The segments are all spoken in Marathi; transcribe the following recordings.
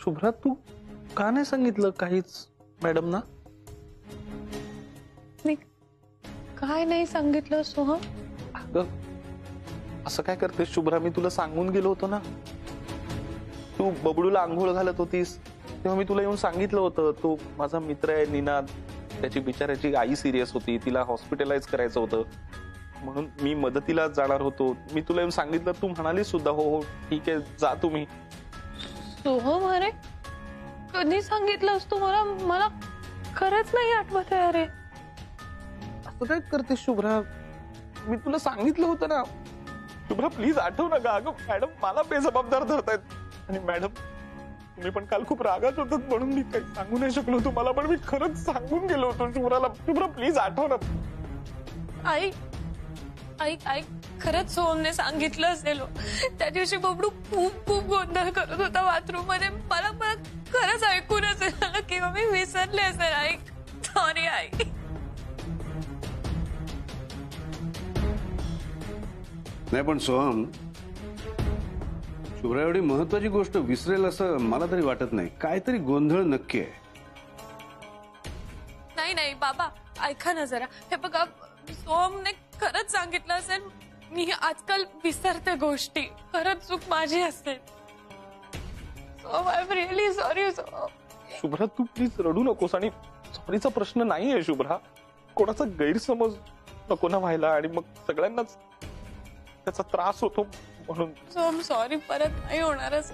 शुभ्रा तू का नाही सांगितलं काहीच मॅडम ना? मी काय नाही सांगितलं सोहम? अगं असं काय करतेस शुभ्रा, मी तुला सांगून गेलो होतो ना, तू बबडूला आंघोळ घालत होतीस तेव्हा मी तुला येऊन सांगितलं होतं, तो माझा मित्र आहे निनाद, त्याची बिचाऱ्याची आई सिरियस होती, तिला हॉस्पिटलाइज करायचं होतं म्हणून मी मदतीला जाणार होतो. मी तुला येऊन सांगितलं, तू म्हणालीस सुद्धा हो हो ठीक आहे जा तुम्ही. सोहम अरे कधी सांगितलंस तू मला? मला खरंच नाही आठवत आहे. अरे असं काय करतेस शुभ्रा, मी तुला सांगितलं होतं ना. शुभ्रा प्लीज आठव ना ग. अगं मॅडम मला बेजबाबदार धरतायत आणि मॅडम तुम्ही पण काल खूप रागात होतात म्हणून मी काही सांगू नाही शकलो तुम्हाला, पण मी खरंच सांगून गेलो होतो शुभ्राला. शुभ्रा प्लीज आठव ना. आई आई आई खरंच सोहमने सांगितलं असेल. त्या दिवशी बबडू खूप खूप गोंधळ करत होता बाथरूम मध्ये. मला मला खरंच ऐकून असेल मला किंवा मी विसरले असेल. आई सॉरी आई. नाही पण सोहम, शुभ्रा एवढी महत्वाची गोष्ट विसरेल असं मला तरी वाटत नाही. काहीतरी गोंधळ नक्की आहे. नाही नाही बाबा ऐका ना जरा. हे बघा सोहमने खरंच सांगितलं असेल. मी आजकाल विसरते गोष्टी. खरंच चूक माझी असेल. Soham I am really sorry. Shubhra तू प्लीज रडू नकोस. आणि सॉरीचा प्रश्न नाहीये शुभ्रा, कोणाचा गैरसमज नको ना व्हायला आणि मग सगळ्यांनाच त्याचा त्रास होतो म्हणून. सोहम सॉरी, परत नाही होणारच.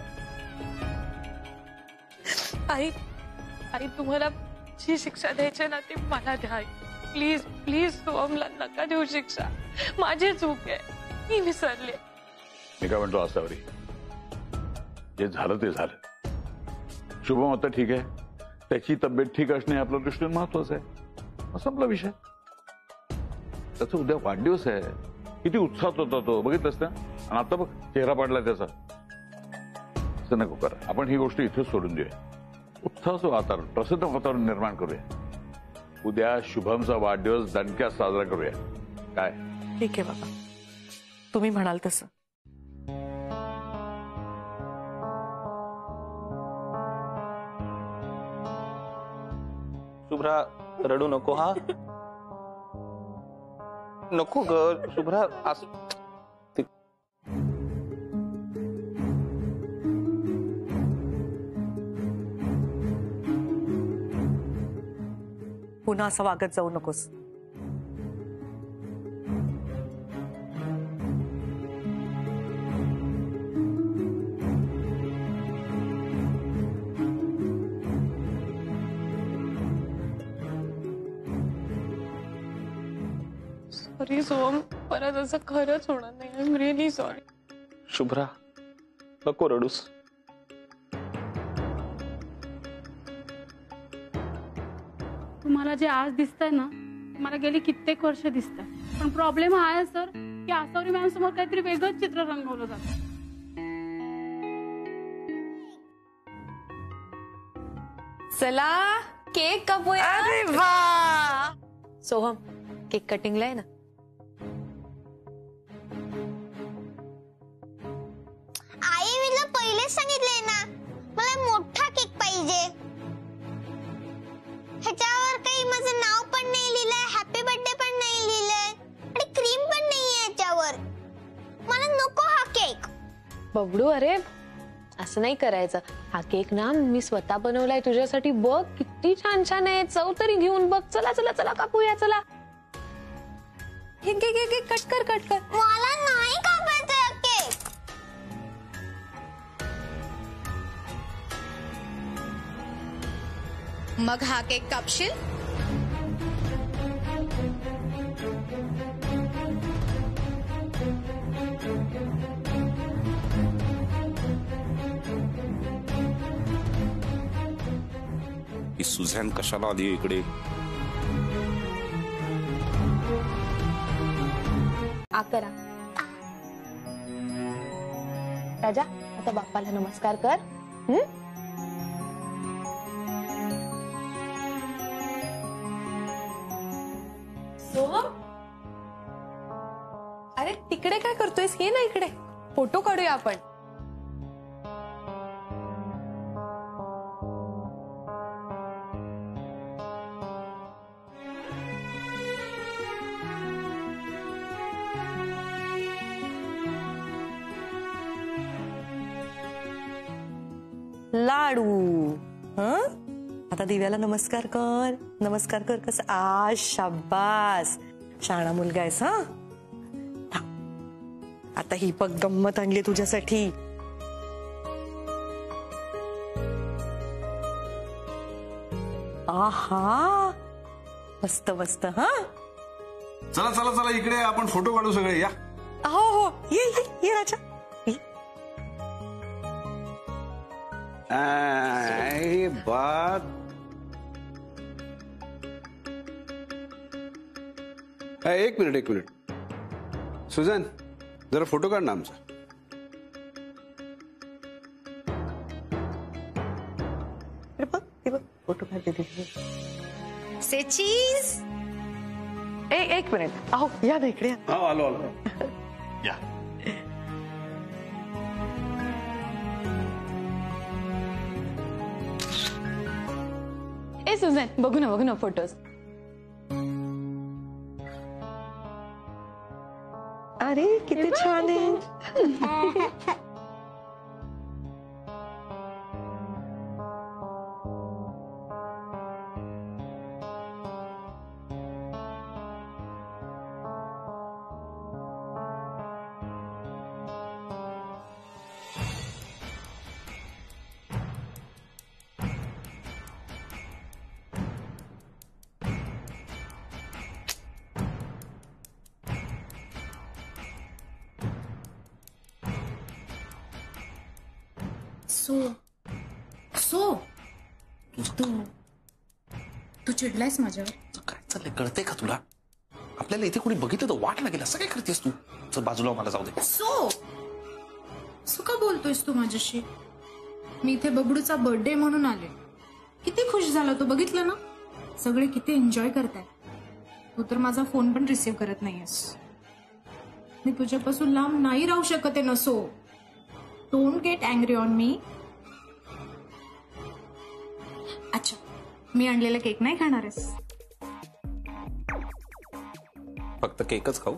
आई आई तुम्हाला जी शिक्षा द्यायची ना ती मला द्या. प्लीज प्लीज सोहमला नका देऊ शिक्षा. माझी चूक आहे, मी विसरले. मी काय म्हणतो आसावरी, जे झालं ते झालं. शुभम आता ठीक आहे, त्याची तब्येत ठीक असणे आपल्या दृष्टीने महत्वाचं आहे. संपला विषय. त्याचा उद्या वाढदिवस आहे. किती उत्साहात होता तो बघितलंस ना. आणि आता बघ चेहरा पडला त्याचा. असं नको करा. आपण ही गोष्ट इथेच सोडून देऊया. उत्साहाचं वातावरण, प्रसन्न वातावरण निर्माण करूया. उद्या शुभमचा वाढदिवस दणक्यात साजरा करूया. काय? ठीक आहे बाबा, तुम्ही म्हणाल तसं. शुभ्रा रडू नको हा. नको ग शुभ्रा. पुन्हा असं वागत जाऊ नकोस. सॉरी सोहम, परत असं खरंच होणार नाही. I am really sorry. Shubhra नको रडूस. तुम्हाला जे आज दिसतंय ना, मला गेली कित्येक वर्ष दिसतंय. पण प्रॉब्लेम हा आहे सर की आसावरी मॅम समोर काहीतरी वेगळंच चित्र रंगवलं जातं. चला केक कापूया. अरे वा. सोहम केक कटिंगला आहे ना. आई मी तुला पहिलेच सांगितलंय ना, मला मोठा केक पाहिजे. ह्याच्यावर काही माझं नाव पण नाही लिहिलंय, हॅपी बर्थडे पण नाही लिहिलंय आणि क्रीम पण नाहीये याच्यावर. मला नको हा केक. बबडू अरे असं नाही करायचं. हा केक ना मी स्वतः बनवलाय तुझ्यासाठी. बघ किती छान छान आहे. चव तरी घेऊन बघ. चला चला चला कापूया. चला हे कट कर कट कर. मला नाही कापायचा हा केक. मग हा केक कापशील? ही सुझॅन कशाला आली इकडे? करा राजा, आता बाप्पाला नमस्कार कर. सोहम अरे तिकडे काय करतोयस? ये ना इकडे, फोटो काढूया आपण. लाडू. हं? आता दिव्याला नमस्कार कर. नमस्कार कर. कसं आ शाबास, शहाणा मुलगा आहेस. हा आता ही बघ गंमत आणली तुझ्यासाठी. आहा मस्त मस्त. हा चला चला चला इकडे आपण फोटो काढू सगळे या. हो हो ये ये ये राजा ये. आई बात. एक मिनिट सुजन जरा फोटो काढ ना आमचा. अरे बघ हे बघ फोटो काढते तिथे. से चीज. एक मिनिट. अहो या ना इकडे या. हा आलो आलो. या. ए सुझॅन, बघू ना फोटोज. अरे किती छान आहे. सो तू चिडलायस माझ्यावर. काय चाललंय कळतंय का तुला? आपल्याला इथे कोणी बघितलं तर वाट लागेल. असं काय करतेस तू? चल बाजूला मला जाऊ दे. सो का बोलतोयस तू माझ्याशी? मी इथे बबडूचा बर्थडे म्हणून आले. किती खुश झाला तू, बघितलं ना? सगळे किती एन्जॉय करताय. तू तर माझा फोन पण रिसीव्ह करत नाहीयेस. मी तुझ्यापासून लांब नाही राहू शकत आहे ना. So don't get angry on me. अच्छा, मी आणलेला केक नाही खाणार आहेस? फक्त केकच खाऊ.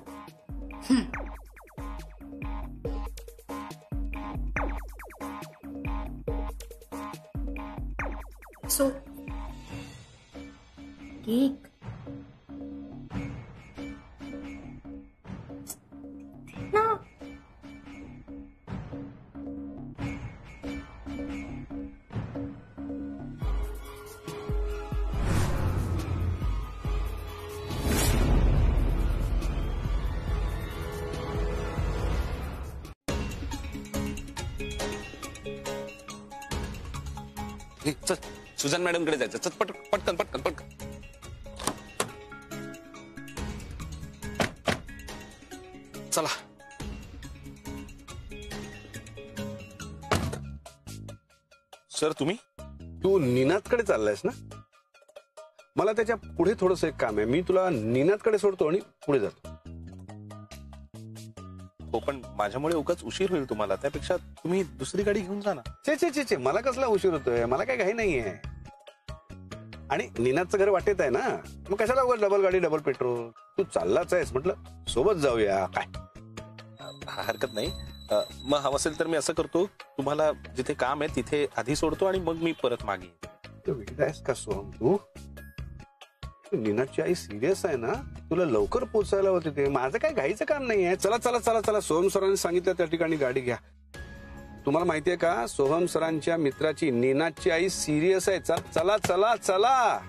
सो केक ना. चल सुजन मॅडम कडे जायचं. चल पटकन पटकन पटकन. चला. सर तुम्ही तू निनादकडे चाललायस ना? मला त्याच्या पुढे थोडस एक काम आहे. मी तुला निनादकडे सोडतो आणि पुढे जातो. हो पण माझ्यामुळे उगाच उशीर होईल तुम्हाला. त्यापेक्षा तुम्ही दुसरी गाडी घेऊन जा ना. चे मला कसला उशीर होतोय? मला काही घाई नाहीये. आणि निनादचं घर वाटेत आहे ना, मग कशाला उगाच डबल गाडी डबल पेट्रोल. तू चाललाच आहेस म्हटलं सोबत जाऊया. काय हरकत नाही. मग हवं असेल तर मी असं करतो, तुम्हाला जिथे काम आहे तिथे आधी सोडतो आणि मग मी परत मागे. वेगळा आहेस का सोहम तू? निनादची आई सिरियस आहे ना, तुला लवकर पोचायला होते ते. माझं काय घाईचं काम नाहीये. चला चला चला चला. सोहम सरांनी सांगितलं त्या ठिकाणी गाडी घ्या. तुम्हाला माहितीये का, सोहम सरांच्या मित्राची निनादची आई सिरियस आहे. चला चला चला.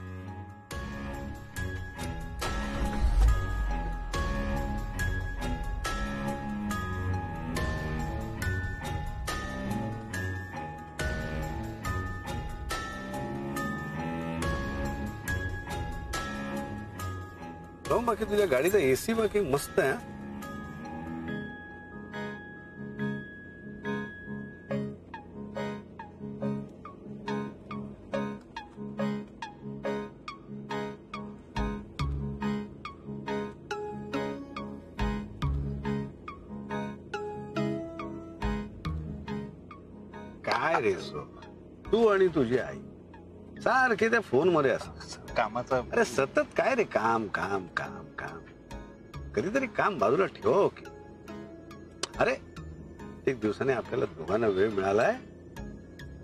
बाकी तुझ्या गाडीचा एसी बाकी मस्त आहे. काय रे सो, तू आणि तुझी आई सारखे त्या फोन मध्ये असतात. कामाचा. अरे सतत काय रे काम काम काम काम. कधीतरी काम बाजूला ठेव की. अरे एक दिवसाने आपल्याला दोघांना वेळ मिळालाय,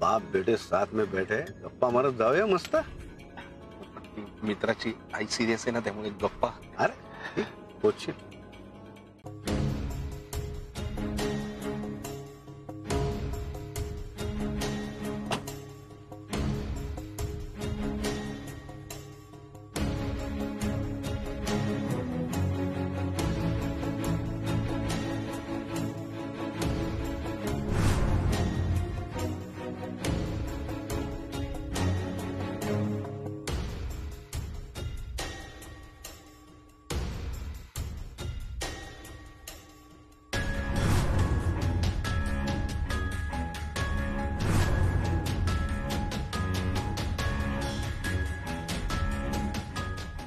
बाप बेटे साथ में बैठे गप्पा मारत जाऊया मस्त. मित्राची आई सिरियस आहे ना, त्यामुळे गप्पा. अरे होशील.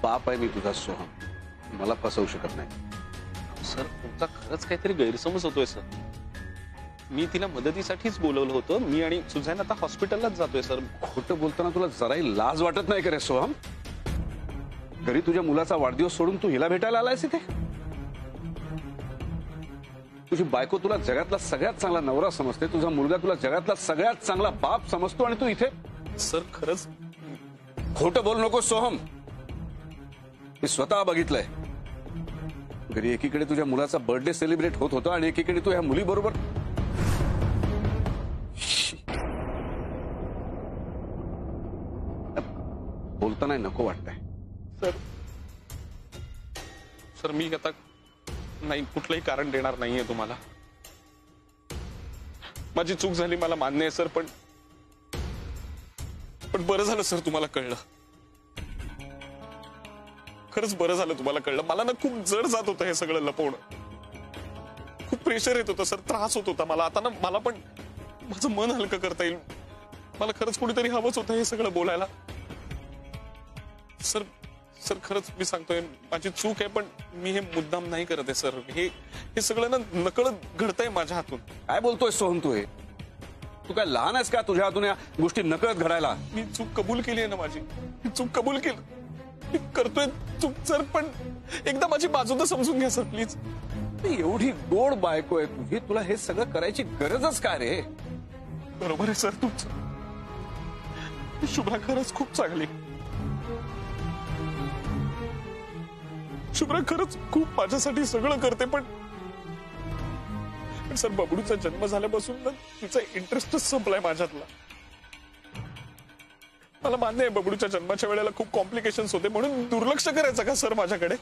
बाप आहे मी तुझा सोहम, मला फसवू शकत नाही. सर तुमचा खरंच काहीतरी गैरसमज होतोय सर. मी तिला मदतीसाठीच बोलवलं होतं. मी आणि सुझॅन आता हॉस्पिटललाच जातोय सर. खोटं बोलताना तुला जराही लाज वाटत नाही का रे सोहम? घरी तुझ्या मुलाचा वाढदिवस सोडून तू हिला भेटायला आलायस इथे? तुझी बायको तुला जगातला सगळ्यात चांगला नवरा समजते, तुझा मुलगा तुला जगातला सगळ्यात चांगला बाप समजतो, आणि तू इथे? सर खरंच खोटं बोल नको सोहम. मी स्वतः बघितलंय. घरी एकीकडे तुझ्या मुलाचा बर्थडे सेलिब्रेट होत होता आणि एकीकडे तू ह्या मुलीबरोबर. बोलता नाही नको वाटतंय. सर मी आता नाही, कुठलंही कारण देणार नाहीये तुम्हाला. माझी चूक झाली, मला मान्य आहे सर. पण बरं झालं सर तुम्हाला कळलं. खरंच बरं झालं तुम्हाला कळलं. मला ना खूप जड जात होतं हे सगळं लपवणं. खूप प्रेशर येत होतं सर, त्रास होत होता मला. आता ना मला पण माझं मन हलकं करता येईल. मला खरंच कुणीतरी हवंच होतं हे सगळं बोलायला. सर सर खरंच मी सांगतोय, माझी चूक आहे. पण मी हे मुद्दाम नाही करत आहे सर. हे सगळं ना नकळत घडतंय माझ्या हातून. काय बोलतोय सोहम तू? हे तू काय लहान आहेस का तुझ्या हातून या गोष्टी नकळत घडायला? मी चूक कबूल केली आहे ना माझी. मी चूक कबूल केली, मी करतोय चूक सर. पण एकदा माझी बाजू तर समजून घ्या सर प्लीज. एवढी गोड बायको आहे तुझी, तुला हे सगळं करायची गरजच काय रे? बरोबर आहे सर तुमचं. शुभ्रा खरंच खूप चांगली. शुभ्रा खरंच खूप माझ्यासाठी सगळं करते. पण सर बबडूचा जन्म झाल्यापासून ना तिचा इंटरेस्टच संपलाय माझ्यातला. मला मान्य आहे बबडूच्या जन्माच्या वेळेला खूप कॉम्प्लिकेशन्स होते, म्हणून दुर्लक्ष करायचं का सर माझ्याकडे?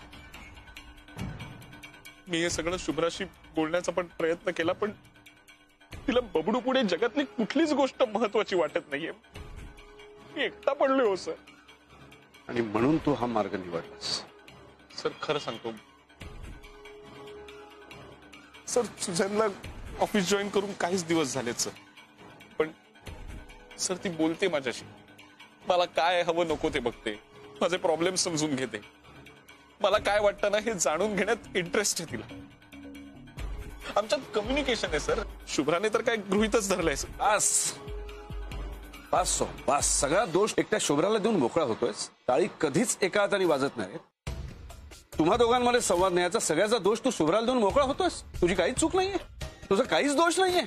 मी हे सगळं शुभ्राशी बोलण्याचा पण प्रयत्न केला, पण तिला बबडू पुढे जगातली कुठलीच गोष्ट महत्वाची वाटत नाहीये. मी एकटा पडलोय हो सर. आणि म्हणून तू हा मार्ग निवडलास? सर खरं सांगतो सर, सुझॅनला ऑफिस जॉईन करून काहीच दिवस झालेत सर. पण सर ती बोलते माझ्याशी. मला काय हवं नको ते बघते, माझे प्रॉब्लेम समजून घेते. मला काय वाटतं ना हे जाणून घेण्यात इंटरेस्ट आहे तिला. आमच्यात कम्युनिकेशन आहे सर. शुभ्राने तर काय गृहीतच धरलंय सर. बस सगळा दोष एकट्या शुभ्राला देऊन मोकळा होतोय. टाळी कधीच एका हाताने वाजत नाही. तुम्हा दोघांमध्ये संवाद न्यायचा सगळ्याचा दोष तू शुभ्राला देऊन मोकळा होतोयस. तुझी काहीच चूक नाहीये, तुझा काहीच दोष नाहीये.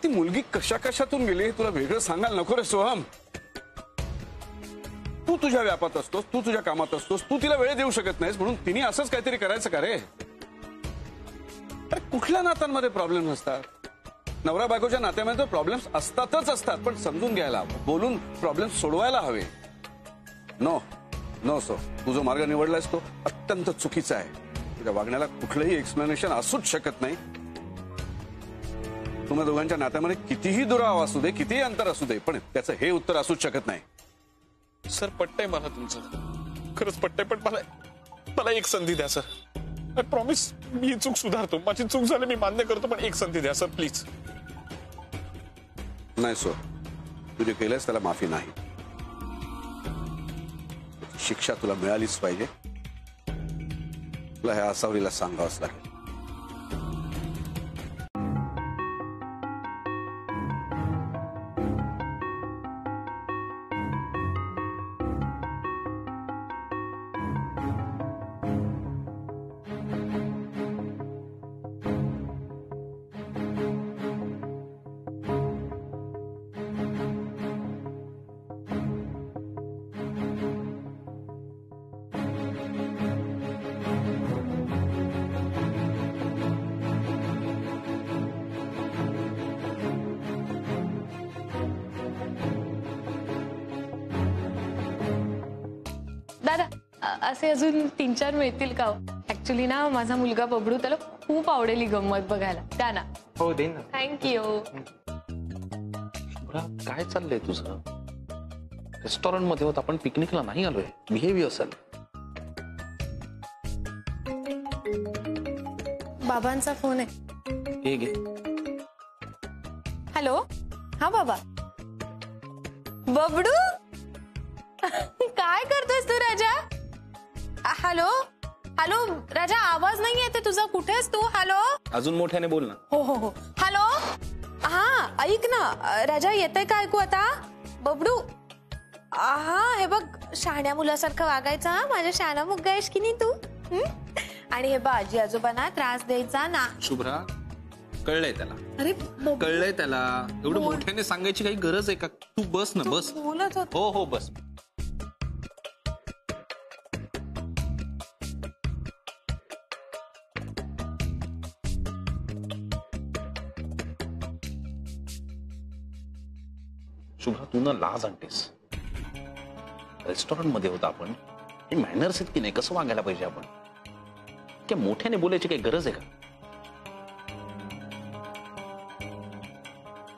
ती मुलगी कशा कशातून गेली हे तुला वेगळं सांगायला नको रे सोहम. तू तुझ्या व्यापात असतोस, तू तुझ्या कामात असतोस, तू तिला वेळ देऊ शकत नाहीस म्हणून तिने असंच काहीतरी करायचं का रे? अरे कुठल्या नात्यांमध्ये प्रॉब्लेम नसतात? नवरा बायकोच्या नात्यामध्ये प्रॉब्लेम्स असतातच असतात, पण समजून घ्यायला, बोलून प्रॉब्लेम सोडवायला हवे. नो सो, तू जो मार्ग निवडलायस तो अत्यंत चुकीचा आहे. तुझ्या वागण्याला कुठलंही एक्सप्लेनेशन असूच शकत नाही. तुम्हा दोघांच्या नात्यामध्ये कितीही दुरावा असू दे, कितीही अंतर असू दे, पण त्याचं हे उत्तर असूच शकत नाही. सर पटतंय मला तुमचं, खरंच पटतंय. पण मला एक संधी द्या सर. आय प्रॉमिस मी ही चूक सुधारतो. माझी चूक झाली मी मान्य करतो, पण एक संधी द्या सर प्लीज. नाही सो, तू जे केलंयस त्याला माफी नाही. शिक्षा तुला मिळालीच पाहिजे. तुला ह्या आसावरीला सांगावंच लागेल. असे अजून 3-4 मिळतील का? ऍक्च्युली ना माझा मुलगा बबडू त्याला खूप आवडेल ही गंमत बघायला. त्या ना. हो देईन ना. थँक्यू. काय चाललंय तुझं? रेस्टॉरंट मध्ये होत आपण पिकनिकला नाही आलोय. बिहेव असेल. बाबांचा फोन आहे. हे घे. हॅलो. हा बाबा. बबडू काय करतोयस तू राजा? हॅलो हॅलो राजा, आवाज नाही येते तुझा. कुठेस तू? हॅलो. अजून मोठ्याने बोल ना. हो हो हो. हॅलो. हा ऐक ना राजा, येतंय का ऐकू आता? बबडू हा हे बघ, शहाण्या मुलासारखं वागायचं. हा माझ्या शहाणा मुलगा आहेस की नाही तू. आणि हे बघ, आजी आजोबांना त्रास द्यायचा ना. शुभ्रा, कळलंय त्याला. अरे कळलंय त्याला. एवढं मोठ्याने सांगायची काही गरज आहे का? तू बस ना, बस. बोलत होत. हो हो बस. शुभ्रा, तू ना लाज आणतेस. रेस्टॉरंट मध्ये होता आपण. हे मॅनर्स आहेत की नाही? कसं वागायला पाहिजे आपण? क्या मोठ्याने बोलायची काही गरज आहे का?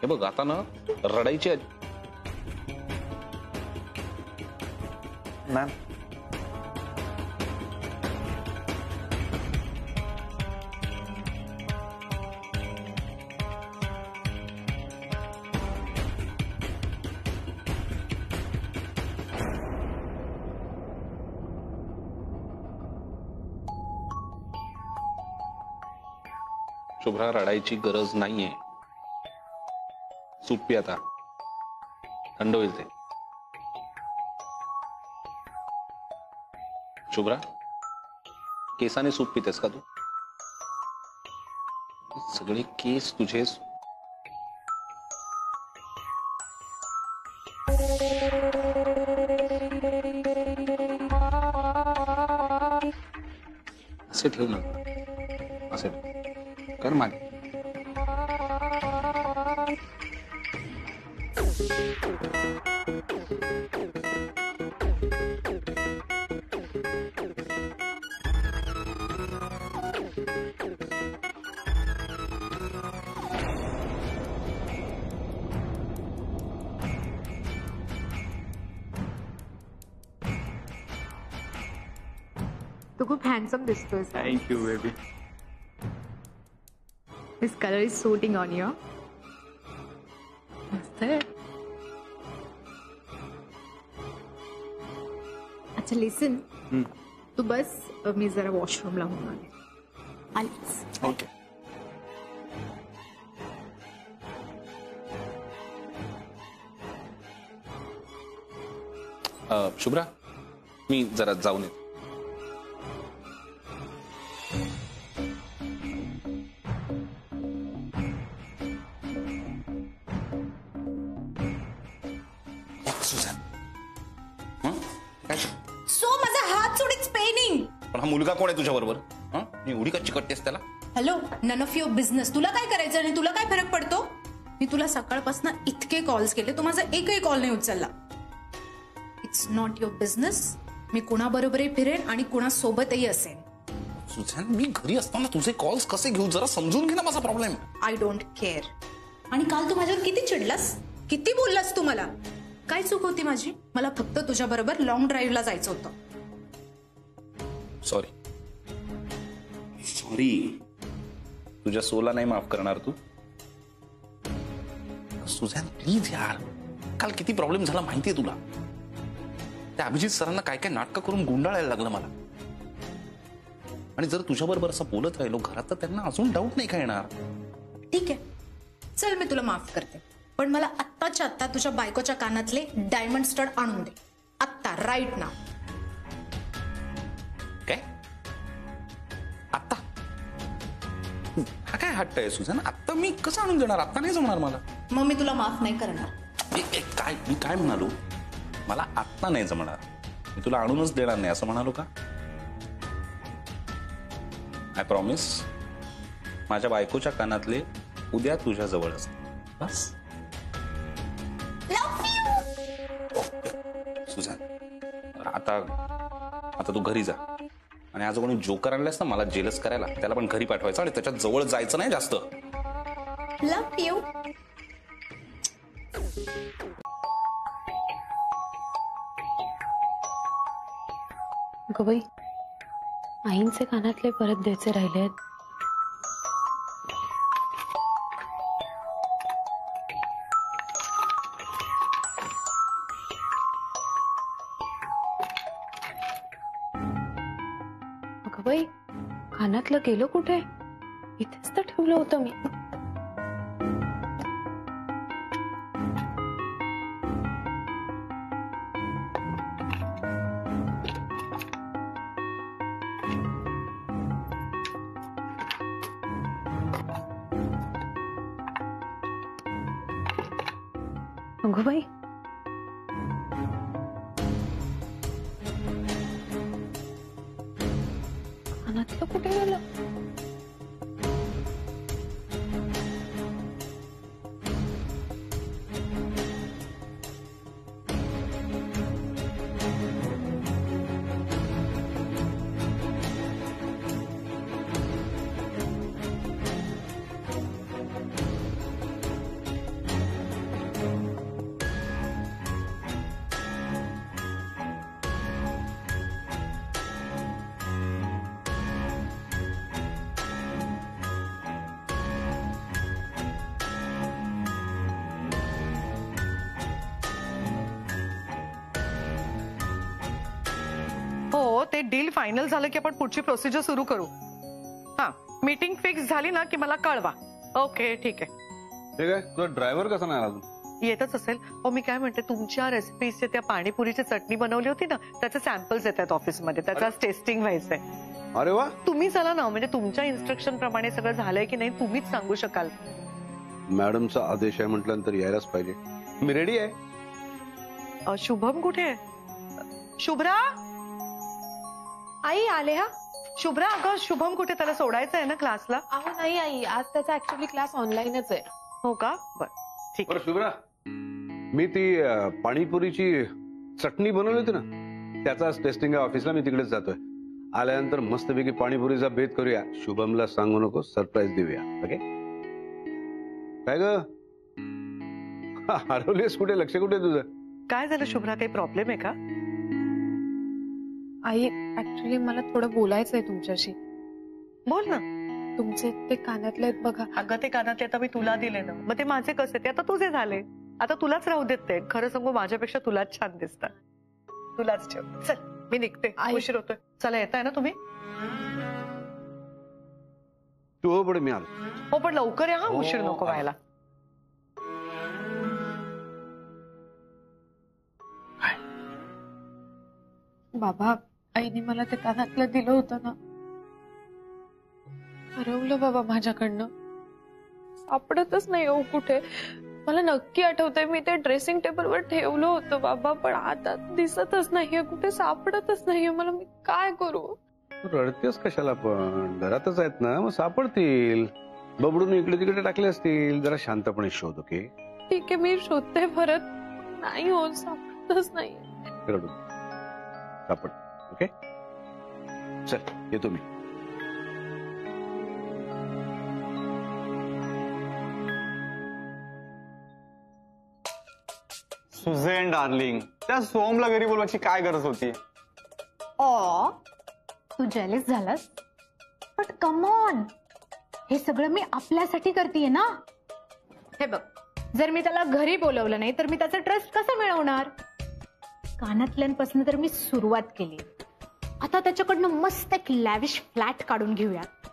हे बघ, आता ना रडायची. मॅम, शुभ्रा, रडायची गरज नाहीये. सूप पी आता, थंड होईल ते. शुभ्रा, केसाने सूप पितेस का तू? सगळे केस तुझे. असे ठेव ना, असे कर मागे. तू खूप हँडसम दिसतोय. Thank you baby. This colour is suiting on you. मस्त आहे. अच्छा लिसन, तू बस, मी जरा वॉशरूमला होऊन आले. आलीच. ओके. शुभ्रा, मी जरा जाऊन येतो. सो माझा हात सोडीच पेनिंग. पण हा मुलगा कोण आहे तुझ्या बरोबर? मी एवढी का चिकटतेस त्याला? Hello, none of your business. तुला काय करायचं आणि तुला काय फरक पडतो? मी तुला सकाळपासून इतके कॉल्स केले, तू माझा एकही कॉल नाही उचलला. It's not your business. मी कुणाबरोबरही फिरेन आणि कुणासोबतही असेन. सुझॅन, मी घरी असताना तुझे कॉल्स कसे घेऊ? जरा समजून घे ना माझा प्रॉब्लेम. I don't care. आणि काल तू माझ्यावर किती चिडलास, किती बोललास तू मला. काय चूक होती माझी? मला फक्त तुझ्या बरोबर लॉंग ड्राईव्हला जायचं होतं. सॉरी. तुझ्या सोला नाही माफ करणार तू. सुझॅन प्लीज यार, काल किती प्रॉब्लेम झाला माहितीये तुला? त्या अभिजित सरांना काय काय नाटकं करून गुंडाळायला लागलं मला. आणि जर तुझ्या बरोबर असं बोलत राहिलो घरात तर त्यांना अजून डाऊट नाही का येणार? ठीक आहे, चल मी तुला माफ करते. पण मला आत्ताच्या आत्ता तुझ्या बायकोच्या कानातले डायमंड स्टड आणून दे. आत्ता, राईट नाव. काय? आत्ता? हा काय हट्ट आहे सुझॅन? आत्ता मी कसं आणून देणार? आत्ता नाही जमणार मला. मग मी तुला माफ नाही करणार. मी काय म्हणालो? मला आत्ता नाही जमणार. मी तुला आणूनच देणार नाही असं म्हणालो का? आय प्रॉमिस, माझ्या बायकोच्या कानातले उद्या तुझ्या जवळ असतील. बस. सुझॅन, आता आता तू घरी जा आणि आज कोणी जोकर आणलास ना मला जेलस करायला, त्याला पण घरी पाठवायचं आणि त्याच्या जवळ जायचं नाही जास्त. लव यू. गं बाई, आईंचे कानातले परत द्यायचे राहिले आहेत. अगं बाई, कानातलं गेलं कुठे? इथेच तर ठेवलं होतं मी. अगं बाई, कानातलं कुठे गेलं? हो, ते डील फायनल झालं की आपण पुढची प्रोसिजर सुरू करू. हा, मीटिंग फिक्स झाली ना की मला कळवा. ओके, ठीक आहे. ठीक आहे. तुझा ड्रायव्हर कसा नाही अजून? येतच असेल. हो, मी काय म्हणते, तुमच्या रेसिपीजचे त्या पाणीपुरीची चटणी बनवली होती ना, त्याचे सॅम्पल्स येतात ऑफिसमध्ये, त्याचा टेस्टिंग व्हायचंय. अरे वा. तुम्ही चला ना, म्हणजे तुमच्या इन्स्ट्रक्शन प्रमाणे सगळं झालंय की नाही तुम्हीच सांगू शकाल. मॅडमचा आदेश आहे म्हटल्यानंतर यायलाच पाहिजे. मी रेडी आहे. शुभम कुठे आहे? शुभ्रा, आई आले. हा शुभ्रा, अगं शुभम कुठे? त्याला सोडायचं आहे ना क्लासला? अहो नाही आई, आज त्याचा ऍक्च्युअली क्लास ऑनलाईनच आहे. हो का? बर, ठीक बरं शुभ्रा, मी ती पाणीपुरीची चटणी बनवली होती ना, त्याचा टेस्टिंग आहे ऑफिसला. मी तिकडेच जातोय. आल्यानंतर मस्तपैकी पाणीपुरीचा बेत करूया. शुभमला सांगू नको, सरप्राईज देऊया. ओके? काय ग हरवलीस कुठे? लक्ष कुठे तुझं? काय झालं शुभ्रा? काही प्रॉब्लेम आहे का? आई, ऍक्च्युली मला थोडं बोलायचंय तुमच्याशी. बोल ना. तुमचे ते कानातले आहेत बघा. अगं ते कानातले आता मी तुला दिले ना, मग ते माझे कसे? ते आता तुझे झाले. आता तुलाच राहू देत ते. खरं सांगू, माझ्यापेक्षा तुलाच छान दिसतात. तुलाच ठेव. चल, मी निघते, उशीर होतोय. चला, येताय ना तुम्ही? तू हो पण मी आलो. हो पण लवकर या, हा, उशीर नको व्हायला. बाबा, आईने मला ते कानातलं दिलं होतं ना, हरवलं बाबा माझ्याकडनं. सापडतच नाही हो कुठे. मला नक्की आठवतंय मी ते ड्रेसिंग टेबलवर ठेवलं होतं बाबा, पण आता दिसतच नाहीये कुठे, सापडतच नाहीये मला. मी काय करू? तू रडतेस कशाला? पण घरातच आहेत ना, मग सापडतील. बबडून इकडे तिकडे टाकले असतील. जरा शांतपणे शोध. ओके? ठीक आहे, मी शोधते परत. नाही हो, सापडतच नाही. रडू सापड. ओके, चल येतो मी. सुझेन डार्लिंग, त्या सोमला घरी बोलवायची काय गरज होती? तू जेलस झालास? बट कम ऑन, हे सगळं मी आपल्यासाठी करतेय ना. हे बघ, जर मी त्याला घरी बोलवलं नाही तर मी त्याचा ट्रस्ट कसा मिळवणार? कानातल्यांपासून तर मी सुरुवात केली. आता त्याच्याकडनं मस्त एक लॅविश फ्लॅट काढून घेऊयात.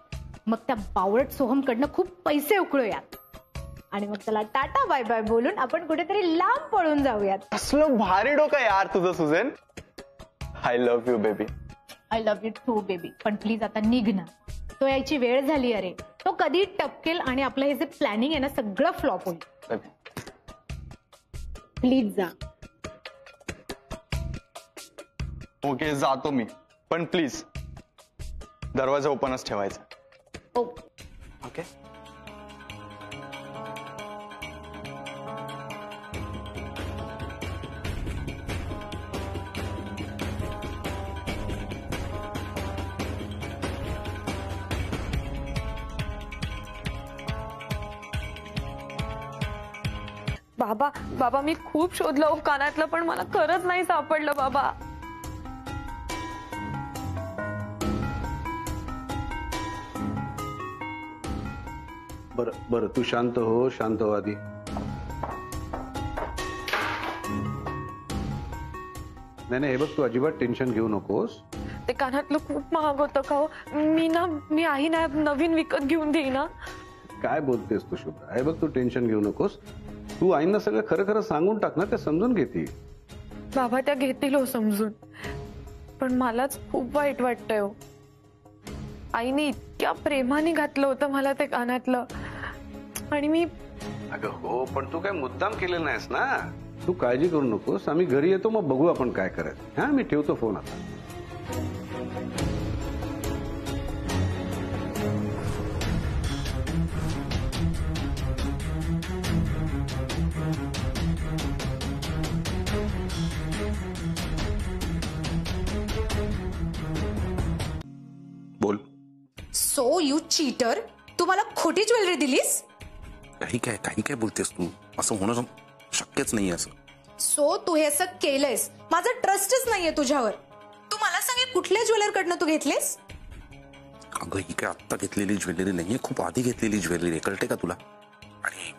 मग त्या बावळट सोहमकडनं खूप पैसे उकळूयात आणि मग त्याला टाटा बाय बाय बोलून आपण कुठेतरी लांब पळून जाऊयात. असलं भारी डोकं यार तुझं Suzanne. I love you baby. I love you too baby. पण प्लीज आता निघ ना, तो यायची वेळ झाली. अरे तो कधी टपकेल आणि आपलं हे जे प्लॅनिंग आहे ना सगळं फ्लॉप होईल. प्लीज जा. ओके, जातो मी, पण प्लीज दरवाजा ओपनच ठेवायचा. ओके? बाबा बाबा मी खूप शोधलं कानातलं पण मला खरंच नाही सापडलं बाबा. बरं बरं, तू शांत हो आधी. नाही हे बघ, तू अजिबात टेन्शन घेऊ नकोस. ते कानातलं खूप महाग होतं का हो? मी आई ना नवीन विकत घेऊन देईन ना. काय बोलतेस तू शुभ्रा? हे बघ, तू टेन्शन घेऊ नकोस. तू आईंना सगळं खरं खरं सांगून टाक ना, ते समजून घेतील. बाबा त्या घेतील हो समजून, पण मलाच खूप वाईट वाटतंय हो. आईने इतक्या प्रेमाने घातलं होतं मला ते कानातलं, आणि मी. अगं हो, पण तू काय मुद्दाम केलेलं नाहीस ना. तू काळजी करू नकोस, आम्ही घरी येतो, मग बघू आपण काय करायचं. हा, मी ठेवतो फोन आता. बोल. सो यू चीटर, तू मला खोटी ज्वेलरी दिलीस? काही काय बोलतेस तू? असं होणं शक्यच नाही असं. सो तू हे असं केलंयस, माझा ट्रस्टच नाहीये तुझ्यावर. तू मला सांग, कुठल्या ज्वेलरकडनं तू घेतलेस? अगं ही काय आत्ता घेतलेली ज्वेलरी नाहीये, खूप आधी घेतलेली ज्वेलरी, कळते का तुला? आणि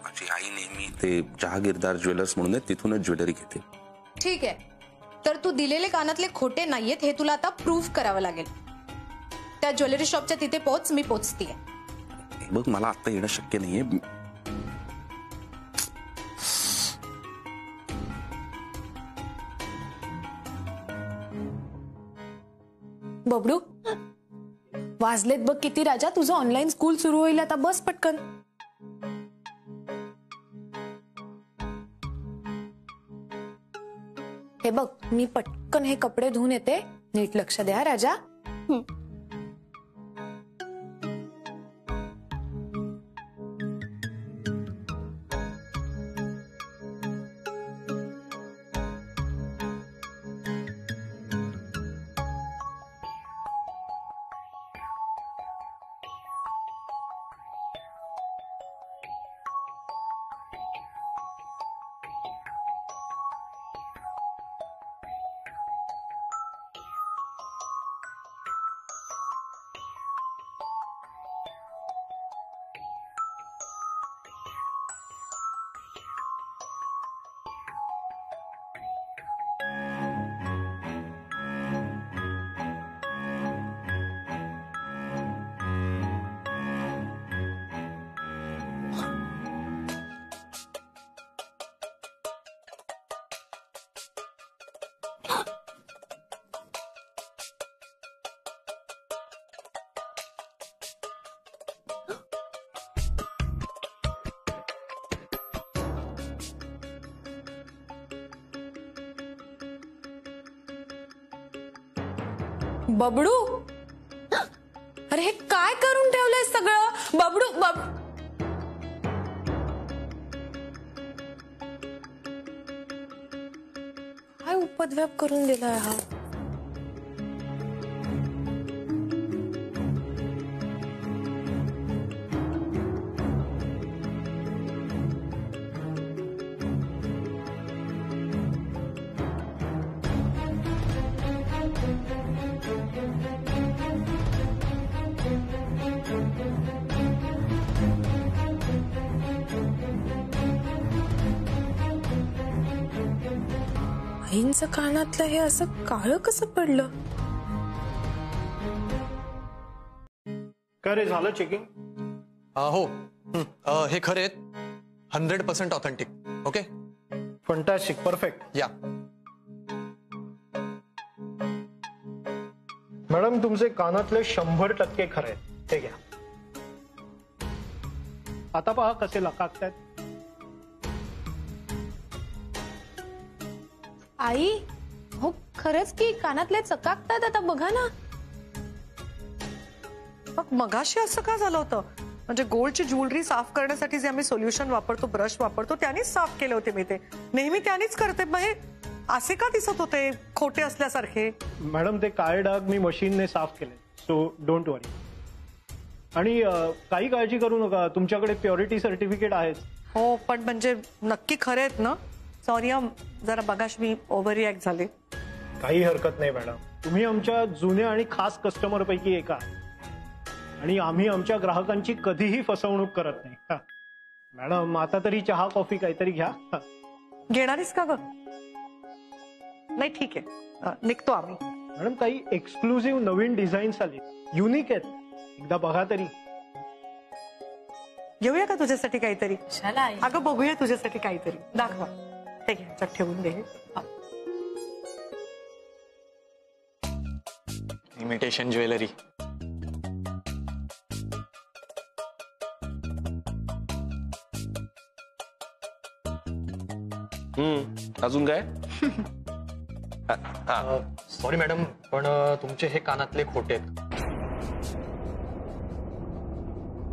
माझी आई नेहमी ते जहागीरदार ज्वेलर्स म्हणून तिथूनच ज्वेलरी घेते. ठीक आहे, तर तू दिलेले कानातले खोटे नाहीयेत हे तुला आता प्रूव्ह करावं लागेल. त्या ज्वेलरी शॉपच्या तिथे पोहोच, मी पोहोचतीये. बघ, मला आत्ता येणं शक्य नाहीये. बबडू वाजलेत बघ किती राजा, तुझं ऑनलाईन स्कूल सुरू होईल आता, बस पटकन. हे बघ, मी पटकन हे कपडे धुवून येते, नीट लक्ष द्या राजा. बबडू, अरे हे काय करून ठेवलंय सगळं? बबडू काय उपद्व्याप करून दिलाय हा? आईंचं कानातलं हे असं काळं कसं पडलं? काय रे, झालं चेकिंग? हो, हे खरे 100% ऑथेंटिक. Okay, fantastic, perfect. या मॅडम, तुमचे कानातले 100% खरे आहेत, ते घ्या. आता पहा कसे लकाकतायत. आई, हो खरंच की कानातले चकाकतात आता, बघा ना. मग मगाशी असं का झालं होतं? म्हणजे गोल्डची ज्वेलरी साफ करण्यासाठी जे आम्ही सोल्युशन वापरतो, ब्रश वापरतो, त्यानेच साफ केले होते मी. ते नेहमी त्यानेच करते, मग हे असे का दिसत होते खोटे असल्यासारखे? मॅडम, ते काळे डाग मी मशीनने साफ केले, सो डोंट वरी. आणि काही काळजी करू नका, तुमच्याकडे प्युरिटी सर्टिफिकेट आहेच. हो पण म्हणजे नक्की खरे आहेत ना? सॉरी जरा बघाश मी ओव्हर रिॲक्ट झाले. काही हरकत नाही मॅडम. तुम्ही आमच्या जुन्या आणि खास कस्टमर पैकी एक आहात आणि आम्ही आमच्या ग्राहकांची कधीही फसवणूक करत नाही. मॅडम आता तरी चहा कॉफी काहीतरी घ्या. घेणारीस का ग? नाही ठीक आहे, निघतो आम्ही. मॅडम काही एक्सक्लुझिव्ह नवीन डिझाईन्स आले, युनिक आहेत, एकदा बघा तरी. घेऊया का तुझ्यासाठी काहीतरी? कशाला आई? अगं बघूया तुझ्यासाठी काहीतरी. दाखवा. हे घे, ह्याच्यात ठेवून दे. Imitation jewellery. अजून काय? सॉरी मॅडम, पण तुमचे हे कानातले खोटे आहेत.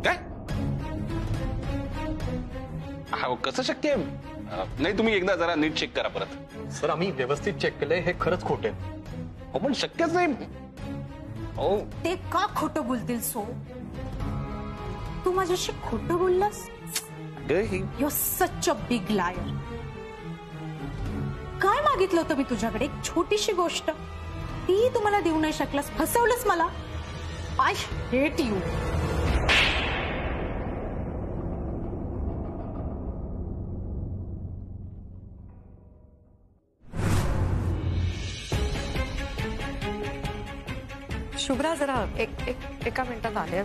काय? हा कसं शक्य आहे? नाही तुम्ही एकदा जरा नीट चेक करा परत. सर आम्ही व्यवस्थित चेक केलंय, हे खरंच खोटे आहेत. हो पण शक्यच नाही. हो ते का खोटं बोलतील सो? तू माझ्याशी खोटं बोललास? You R such a big लायर. काय मागितलं होतं मी तुझ्याकडे? एक छोटीशी गोष्ट, ती तुम्हाला देऊ नाही शकलास, फसवलंस मला. I hate you. शुभ्रा जरा एका मिनिटात आले.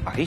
आई